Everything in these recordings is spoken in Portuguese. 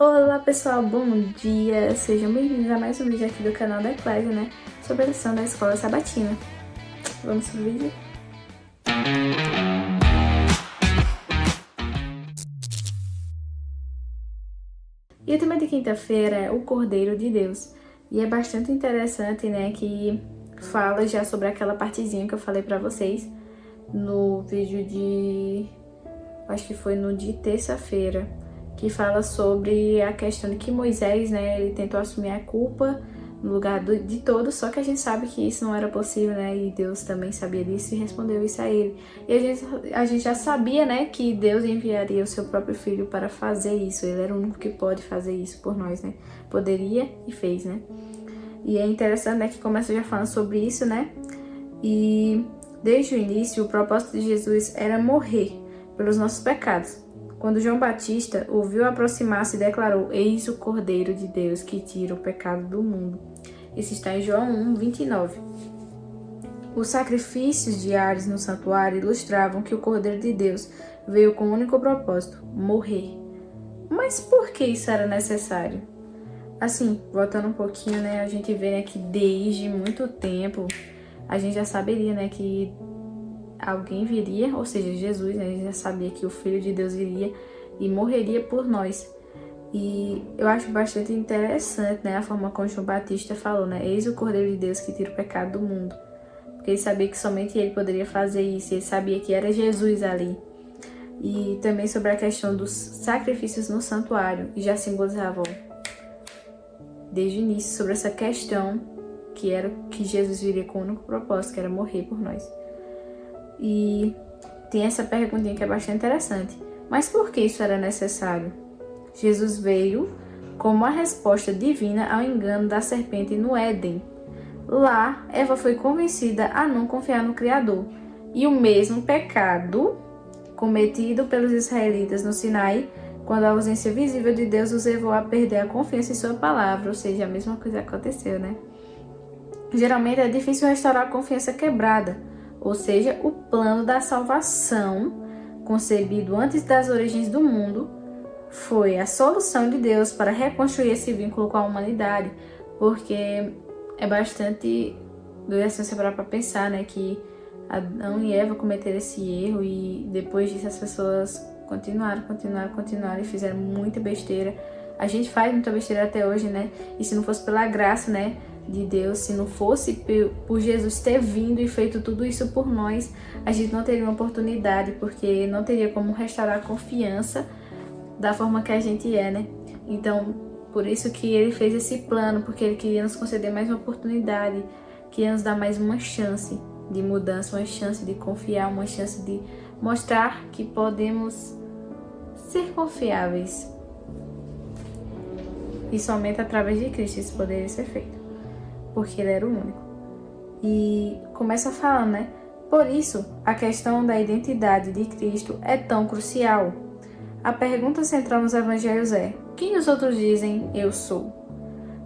Olá pessoal, bom dia! Sejam bem-vindos a mais um vídeo aqui do canal da Eclésia, né? Sobre a lição da Escola Sabatina. Vamos pro vídeo? E o tema de quinta-feira é o Cordeiro de Deus. E é bastante interessante, né, que fala já sobre aquela partezinha que eu falei pra vocês no vídeo acho que foi no de terça-feira, que fala sobre a questão de que Moisés, né, ele tentou assumir a culpa no lugar de todos, só que a gente sabe que isso não era possível, né, e Deus também sabia disso e respondeu isso a ele. E a gente já sabia, né, que Deus enviaria o seu próprio filho para fazer isso, ele era o único que pode fazer isso por nós, né, poderia e fez, né. E é interessante, né, que começa já falando sobre isso, né, e desde o início o propósito de Jesus era morrer pelos nossos pecados. Quando João Batista ouviu aproximar-se e declarou: "Eis o Cordeiro de Deus que tira o pecado do mundo." Isso está em João 1:29. Os sacrifícios diários no santuário ilustravam que o Cordeiro de Deus veio com um único propósito: morrer. Mas por que isso era necessário? Assim, voltando um pouquinho, né, a gente vê, né, que desde muito tempo a gente já saberia, né, que alguém viria, ou seja, Jesus, né, a gente já sabia que o Filho de Deus viria e morreria por nós. E eu acho bastante interessante, né, a forma como João Batista falou, né, eis o Cordeiro de Deus que tira o pecado do mundo. Porque ele sabia que somente ele poderia fazer isso, ele sabia que era Jesus ali. E também sobre a questão dos sacrifícios no santuário, e já simbolizavam desde o início sobre essa questão que era que Jesus viria com o único propósito, que era morrer por nós. E tem essa perguntinha que é bastante interessante. Mas por que isso era necessário? Jesus veio como a resposta divina ao engano da serpente no Éden. Lá, Eva foi convencida a não confiar no Criador. E o mesmo pecado cometido pelos israelitas no Sinai, quando a ausência visível de Deus os levou a perder a confiança em sua palavra, ou seja, a mesma coisa aconteceu, né? Geralmente é difícil restaurar a confiança quebrada, ou seja, o plano da salvação, concebido antes das origens do mundo, foi a solução de Deus para reconstruir esse vínculo com a humanidade, porque é bastante doido assim você parar para pensar, né, que Adão e Eva cometeram esse erro e depois disso as pessoas continuaram e fizeram muita besteira. A gente faz muita besteira até hoje, né? E se não fosse pela graça, né, de Deus, se não fosse por Jesus ter vindo e feito tudo isso por nós, a gente não teria uma oportunidade, porque não teria como restaurar a confiança da forma que a gente é, né? Então, por isso que ele fez esse plano, porque ele queria nos conceder mais uma oportunidade, queria nos dar mais uma chance de mudança, uma chance de confiar, uma chance de mostrar que podemos ser confiáveis. E somente através de Cristo isso poderia ser feito, porque ele era o único. E começa falando, né? Por isso, a questão da identidade de Cristo é tão crucial. A pergunta central nos evangelhos é: quem os outros dizem eu sou?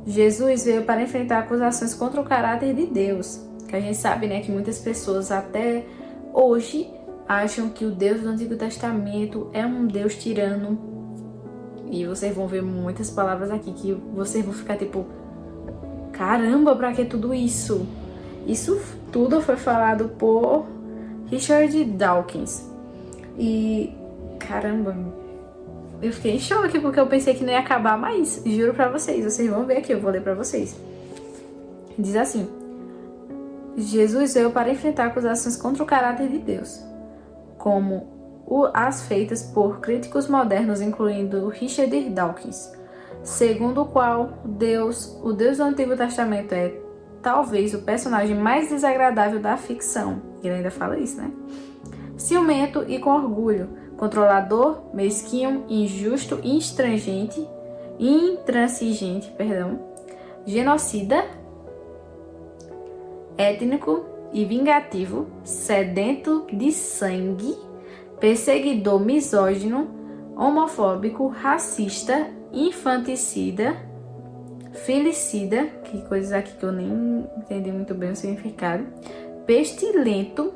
Jesus veio para enfrentar acusações contra o caráter de Deus, que a gente sabe, né, que muitas pessoas até hoje acham que o Deus do Antigo Testamento é um Deus tirano. E vocês vão ver muitas palavras aqui que vocês vão ficar tipo: caramba, pra que tudo isso? Isso tudo foi falado por Richard Dawkins. E caramba, eu fiquei em choque porque eu pensei que não ia acabar, mas juro pra vocês, vocês vão ver aqui, eu vou ler pra vocês. Diz assim: Jesus veio para enfrentar acusações contra o caráter de Deus, como as feitas por críticos modernos, incluindo Richard Dawkins, segundo o qual o Deus do Antigo Testamento é talvez o personagem mais desagradável da ficção. Ele ainda fala isso, né? Ciumento e com orgulho, controlador, mesquinho, injusto, intransigente, genocida, étnico e vingativo, sedento de sangue, perseguidor misógino, homofóbico, racista, infanticida, filicida, que coisas aqui que eu nem entendi muito bem o significado, pestilento,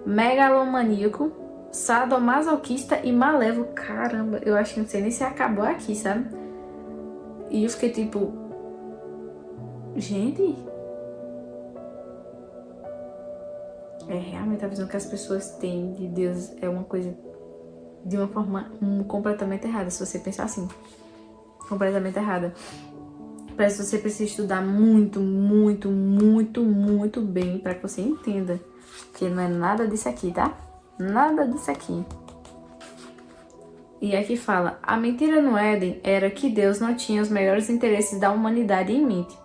megalomaníaco, sadomasoquista e malévolo. Caramba, eu acho que não sei nem se acabou aqui, sabe? E eu fiquei tipo... Gente... realmente a visão que as pessoas têm de Deus é uma coisa... de uma forma completamente errada, se você pensar assim. Completamente errada. Parece que você precisa estudar muito, muito, muito, muito bem para que você entenda que não é nada disso aqui, tá? Nada disso aqui. E aqui fala, a mentira no Éden era que Deus não tinha os melhores interesses da humanidade em mente.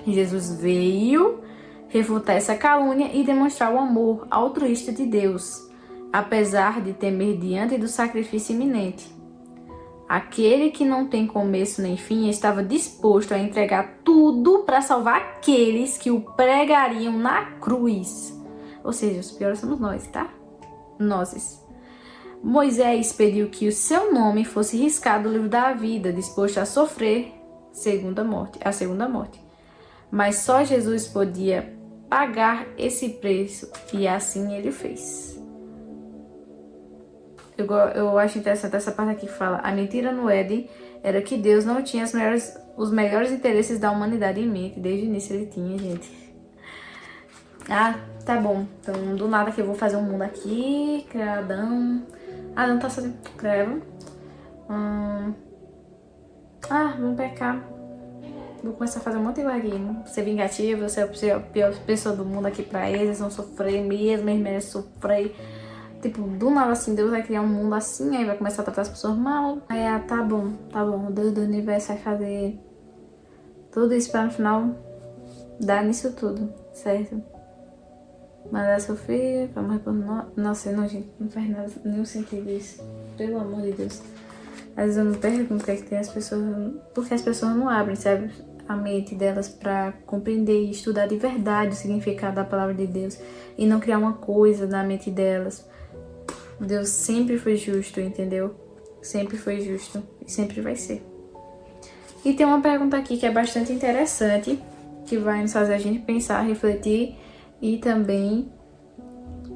Jesus veio refutar essa calúnia e demonstrar o amor altruísta de Deus, apesar de temer diante do sacrifício iminente. Aquele que não tem começo nem fim estava disposto a entregar tudo para salvar aqueles que o pregariam na cruz. Ou seja, os piores somos nós, tá? Nozes. Moisés pediu que o seu nome fosse riscado do livro da vida, disposto a sofrer a segunda morte. Mas só Jesus podia pagar esse preço e assim ele fez. Eu acho interessante essa parte aqui que fala, a mentira no Éden era que Deus não tinha os melhores interesses da humanidade em mente. Desde o início ele tinha, gente. Ah, tá bom. Então, do nada que eu vou fazer um mundo aqui, criar Adão. Adão tá fazendo creva. Vamos pecar. Vou começar a fazer um monte de coisa aqui. Ser vingativo, ser a pior pessoa do mundo aqui pra eles. Vão sofrer mesmo, eles merecem sofrer. Tipo, do nada assim, Deus vai criar um mundo assim, aí vai começar a tratar as pessoas mal. Aí, tá bom. O Deus do universo vai fazer tudo isso pra no final dar nisso tudo, certo? Mandar seu filho pra morrer por nós. Nossa, não, gente, não faz nada, nenhum sentido isso. Pelo amor de Deus. Às vezes eu me pergunto o que é que tem as pessoas. Porque as pessoas não abrem, sabe? A mente delas pra compreender e estudar de verdade o significado da palavra de Deus. E não criar uma coisa na mente delas. Deus sempre foi justo, entendeu? Sempre foi justo e sempre vai ser. E tem uma pergunta aqui que é bastante interessante, que vai nos fazer a gente pensar, refletir e também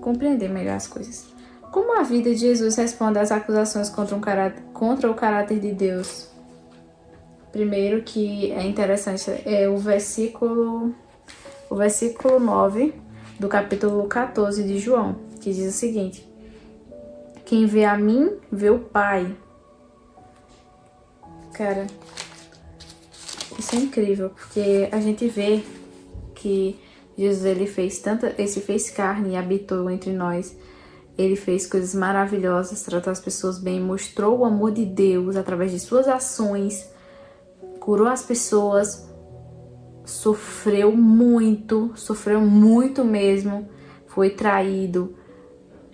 compreender melhor as coisas. Como a vida de Jesus responde às acusações contra o caráter de Deus? Primeiro que é interessante é o versículo 9 do capítulo 14 de João, que diz o seguinte: quem vê a mim, vê o Pai. Cara, isso é incrível, porque a gente vê que Jesus ele fez carne e habitou entre nós. Ele fez coisas maravilhosas, tratou as pessoas bem, mostrou o amor de Deus através de suas ações, curou as pessoas, sofreu muito mesmo, foi traído,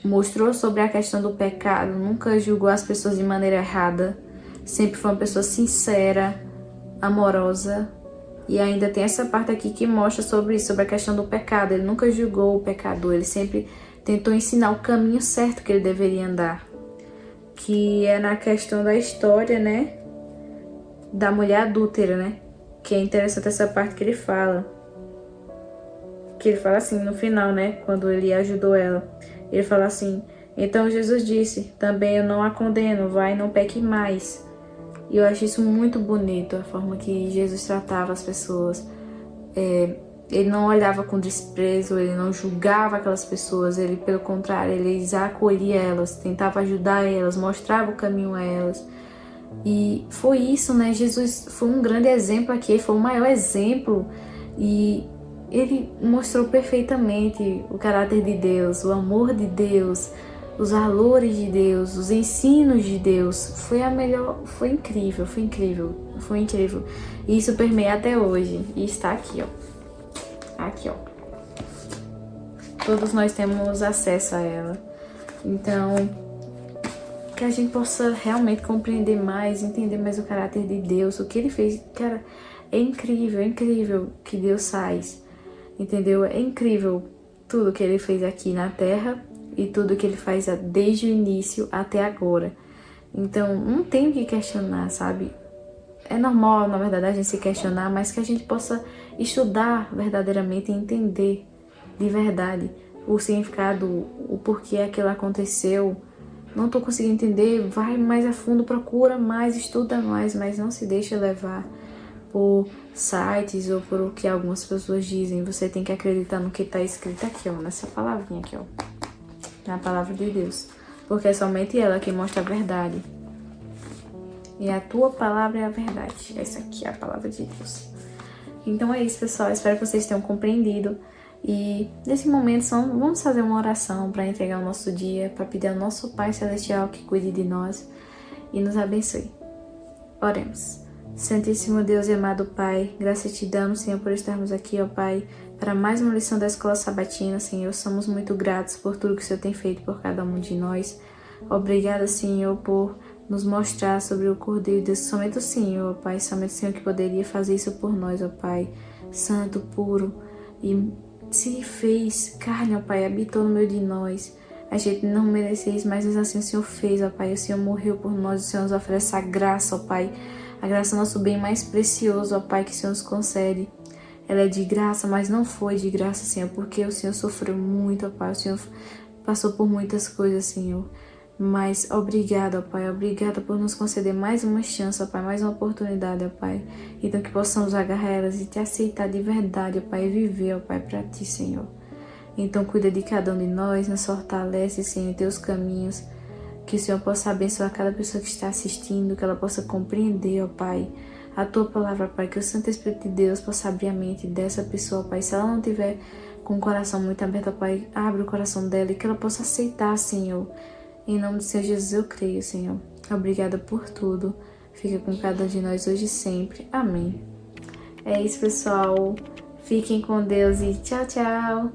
mostrou sobre a questão do pecado, nunca julgou as pessoas de maneira errada, sempre foi uma pessoa sincera, amorosa. E ainda tem essa parte aqui que mostra sobre isso, sobre a questão do pecado. Ele nunca julgou o pecador, ele sempre tentou ensinar o caminho certo que ele deveria andar. Que é na questão da história, né, da mulher adúltera, né? Que é interessante essa parte que ele fala. Que ele fala assim no final, né, quando ele ajudou ela. Ele fala assim: então Jesus disse, também eu não a condeno, vai, não peque mais. E eu acho isso muito bonito, a forma que Jesus tratava as pessoas. Ele não olhava com desprezo, ele não julgava aquelas pessoas, ele, pelo contrário, ele acolhia elas, tentava ajudar elas, mostrava o caminho a elas. E foi isso, né? Jesus foi um grande exemplo aqui, foi o maior exemplo. E ele mostrou perfeitamente o caráter de Deus, o amor de Deus, os valores de Deus, os ensinos de Deus. Foi incrível. E isso permeia até hoje. E está aqui, ó. Aqui, ó. Todos nós temos acesso a ela. Então, que a gente possa realmente compreender mais, entender mais o caráter de Deus, o que ele fez. Cara, é incrível que Deus faz. Entendeu? É incrível tudo que ele fez aqui na Terra e tudo que ele faz desde o início até agora. Então, não tem o que questionar, sabe? É normal, na verdade, a gente se questionar, mas que a gente possa estudar verdadeiramente e entender de verdade o significado, o porquê aquilo aconteceu, não tô conseguindo entender, vai mais a fundo, procura mais, estuda mais, mas não se deixa levar por sites ou por o que algumas pessoas dizem. Você tem que acreditar no que está escrito aqui, ó, nessa palavrinha aqui, ó, na palavra de Deus, porque é somente ela que mostra a verdade. E a tua palavra é a verdade. Essa aqui é a palavra de Deus. Então é isso, pessoal. Espero que vocês tenham compreendido. E nesse momento vamos fazer uma oração para entregar o nosso dia, para pedir ao nosso Pai Celestial que cuide de nós e nos abençoe. Oremos. Santíssimo Deus e amado Pai, graças te damos, Senhor, por estarmos aqui, ó Pai, para mais uma lição da Escola Sabatina, Senhor. Somos muito gratos por tudo que o Senhor tem feito por cada um de nós. Obrigada, Senhor, por nos mostrar sobre o Cordeiro de Deus. Somente o Senhor, ó Pai, somente o Senhor que poderia fazer isso por nós, ó Pai, santo, puro, e se fez carne, ó Pai, habitou no meio de nós. A gente não merecia isso, mas assim o Senhor fez, ó Pai. O Senhor morreu por nós, o Senhor nos oferece a graça, ó Pai. A graça é o nosso bem mais precioso, ó Pai, que o Senhor nos concede. Ela é de graça, mas não foi de graça, Senhor, porque o Senhor sofreu muito, ó Pai. O Senhor passou por muitas coisas, Senhor. Mas obrigada, ó Pai. Obrigada por nos conceder mais uma chance, ó Pai, mais uma oportunidade, ó Pai. Então que possamos agarrar elas e te aceitar de verdade, ó Pai, e viver, ó Pai, para ti, Senhor. Então cuida de cada um de nós, nos fortalece, Senhor, em teus caminhos. Que o Senhor possa abençoar cada pessoa que está assistindo, que ela possa compreender, ó Pai, a Tua palavra, Pai, que o Santo Espírito de Deus possa abrir a mente dessa pessoa, Pai. Se ela não tiver com o coração muito aberto, ó Pai, abre o coração dela e que ela possa aceitar, Senhor. Em nome do Senhor Jesus eu creio, Senhor. Obrigada por tudo. Fica com cada um de nós hoje e sempre. Amém. É isso, pessoal. Fiquem com Deus e tchau, tchau.